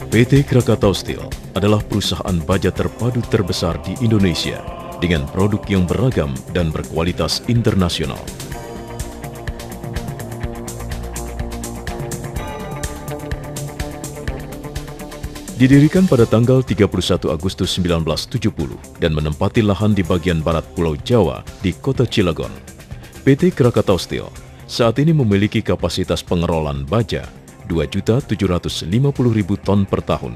PT Krakatau Steel adalah perusahaan baja terpadu terbesar di Indonesia dengan produk yang beragam dan berkualitas internasional. Didirikan pada tanggal 31 Agustus 1970 dan menempati lahan di bagian barat Pulau Jawa di Kota Cilegon, PT Krakatau Steel saat ini memiliki kapasitas pengerolan baja 2.750.000 ton per tahun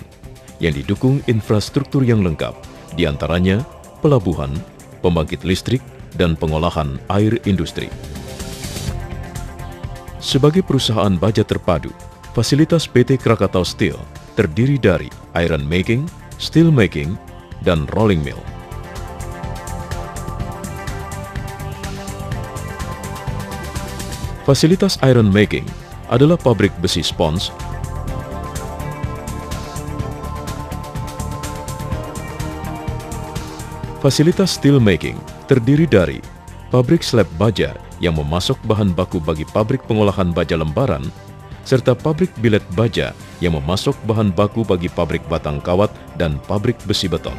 yang didukung infrastruktur yang lengkap, diantaranya pelabuhan, pembangkit listrik, dan pengolahan air industri. Sebagai perusahaan baja terpadu, fasilitas PT Krakatau Steel terdiri dari iron making, steel making, dan rolling mill. Fasilitas iron making adalah pabrik besi spons, fasilitas steel making terdiri dari pabrik slab baja yang memasok bahan baku bagi pabrik pengolahan baja lembaran, serta pabrik bilet baja yang memasok bahan baku bagi pabrik batang kawat dan pabrik besi beton.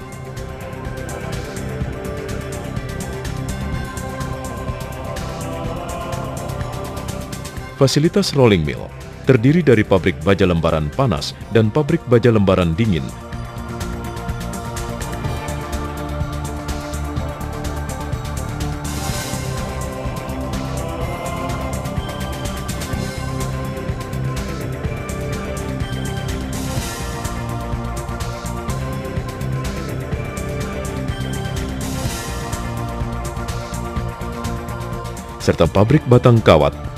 Fasilitas rolling mill terdiri dari pabrik baja lembaran panas dan pabrik baja lembaran dingin. Serta pabrik batang kawat.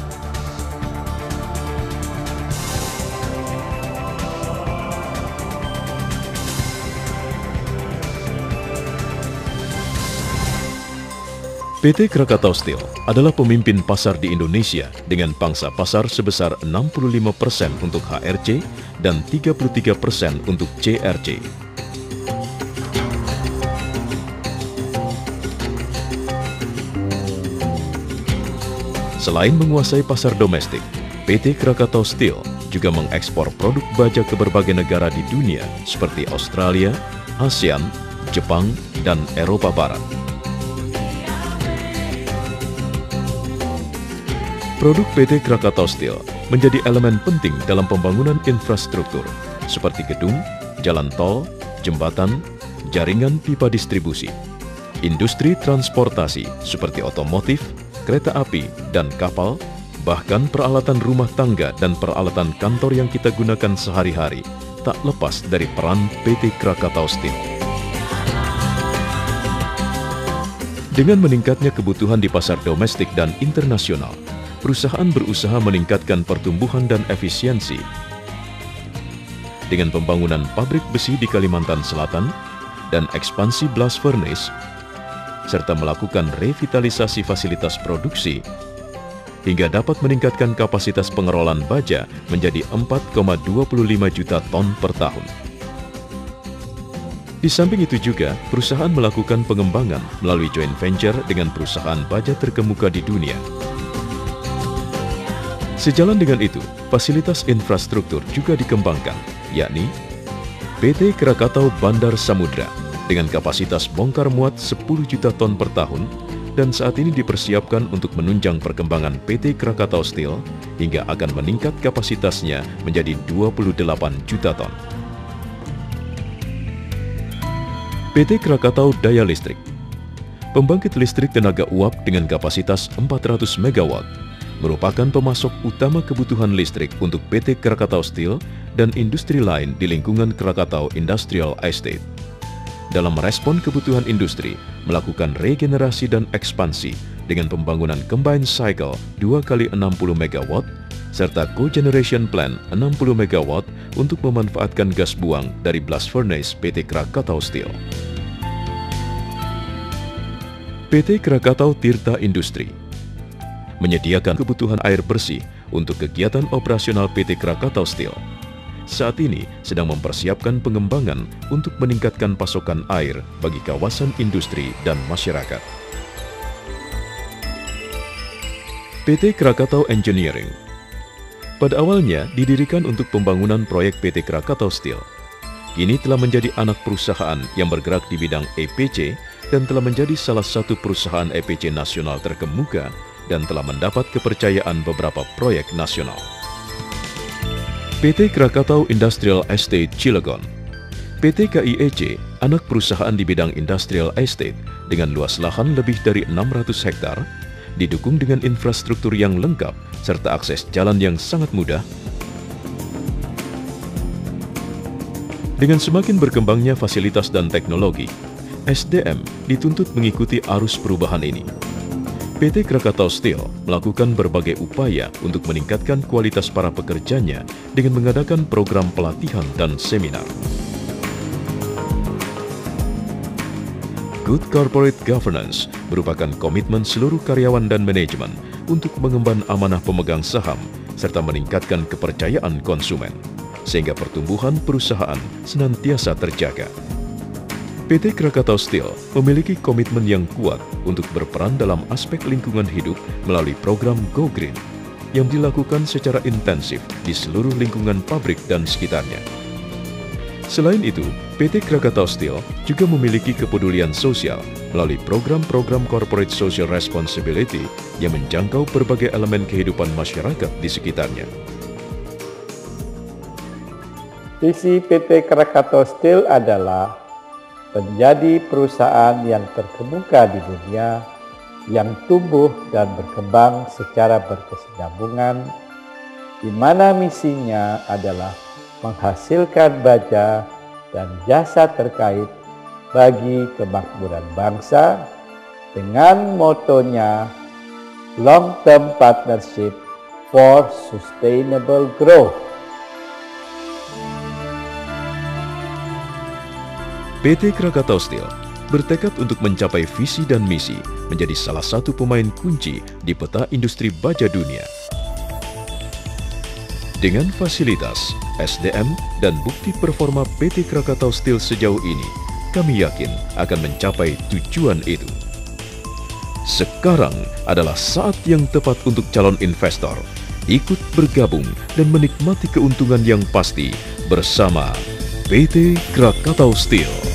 PT Krakatau Steel adalah pemimpin pasar di Indonesia dengan pangsa pasar sebesar 65% untuk HRC dan 33% untuk CRC. Selain menguasai pasar domestik, PT Krakatau Steel juga mengekspor produk baja ke berbagai negara di dunia seperti Australia, ASEAN, Jepang, dan Eropa Barat. Produk PT Krakatau Steel menjadi elemen penting dalam pembangunan infrastruktur seperti gedung, jalan tol, jembatan, jaringan pipa distribusi, industri transportasi seperti otomotif, kereta api, dan kapal, bahkan peralatan rumah tangga dan peralatan kantor yang kita gunakan sehari-hari tak lepas dari peran PT Krakatau Steel. Dengan meningkatnya kebutuhan di pasar domestik dan internasional, perusahaan berusaha meningkatkan pertumbuhan dan efisiensi. Dengan pembangunan pabrik besi di Kalimantan Selatan dan ekspansi blast furnace, serta melakukan revitalisasi fasilitas produksi, hingga dapat meningkatkan kapasitas pengerolan baja menjadi 4,25 juta ton per tahun. Di samping itu juga, perusahaan melakukan pengembangan melalui joint venture dengan perusahaan baja terkemuka di dunia. Sejalan dengan itu, fasilitas infrastruktur juga dikembangkan, yakni PT Krakatau Bandar Samudra dengan kapasitas bongkar muat 10 juta ton per tahun dan saat ini dipersiapkan untuk menunjang perkembangan PT Krakatau Steel hingga akan meningkat kapasitasnya menjadi 28 juta ton. PT Krakatau Daya Listrik, pembangkit listrik tenaga uap dengan kapasitas 400 MW, merupakan pemasok utama kebutuhan listrik untuk PT Krakatau Steel dan industri lain di lingkungan Krakatau Industrial Estate. Dalam merespon kebutuhan industri, melakukan regenerasi dan ekspansi dengan pembangunan combined cycle 2x60 MW, serta cogeneration plant 60 MW untuk memanfaatkan gas buang dari blast furnace PT Krakatau Steel. PT Krakatau Tirta Industri menyediakan kebutuhan air bersih untuk kegiatan operasional PT Krakatau Steel. Saat ini sedang mempersiapkan pengembangan untuk meningkatkan pasokan air bagi kawasan industri dan masyarakat. PT Krakatau Engineering pada awalnya didirikan untuk pembangunan proyek PT Krakatau Steel, kini telah menjadi anak perusahaan yang bergerak di bidang EPC dan telah menjadi salah satu perusahaan EPC nasional terkemuka dan telah mendapat kepercayaan beberapa proyek nasional. PT Krakatau Industrial Estate Cilegon. PT KIEC, anak perusahaan di bidang industrial estate dengan luas lahan lebih dari 600 hektar, didukung dengan infrastruktur yang lengkap serta akses jalan yang sangat mudah. Dengan semakin berkembangnya fasilitas dan teknologi, SDM dituntut mengikuti arus perubahan ini. PT Krakatau Steel melakukan berbagai upaya untuk meningkatkan kualitas para pekerjanya dengan mengadakan program pelatihan dan seminar. Good Corporate Governance merupakan komitmen seluruh karyawan dan manajemen untuk mengemban amanah pemegang saham serta meningkatkan kepercayaan konsumen, sehingga pertumbuhan perusahaan senantiasa terjaga. PT Krakatau Steel memiliki komitmen yang kuat untuk berperan dalam aspek lingkungan hidup melalui program Go Green yang dilakukan secara intensif di seluruh lingkungan pabrik dan sekitarnya. Selain itu, PT Krakatau Steel juga memiliki kepedulian sosial melalui program-program Corporate Social Responsibility yang menjangkau berbagai elemen kehidupan masyarakat di sekitarnya. Visi PT Krakatau Steel adalah menjadi perusahaan yang terkemuka di dunia, yang tumbuh dan berkembang secara berkesinambungan, di mana misinya adalah menghasilkan baja dan jasa terkait bagi kemakmuran bangsa dengan motonya Long Term Partnership for Sustainable Growth. PT Krakatau Steel bertekad untuk mencapai visi dan misi menjadi salah satu pemain kunci di peta industri baja dunia. Dengan fasilitas, SDM, dan bukti performa PT Krakatau Steel sejauh ini, kami yakin akan mencapai tujuan itu. Sekarang adalah saat yang tepat untuk calon investor ikut bergabung dan menikmati keuntungan yang pasti bersama PT Krakatau Steel.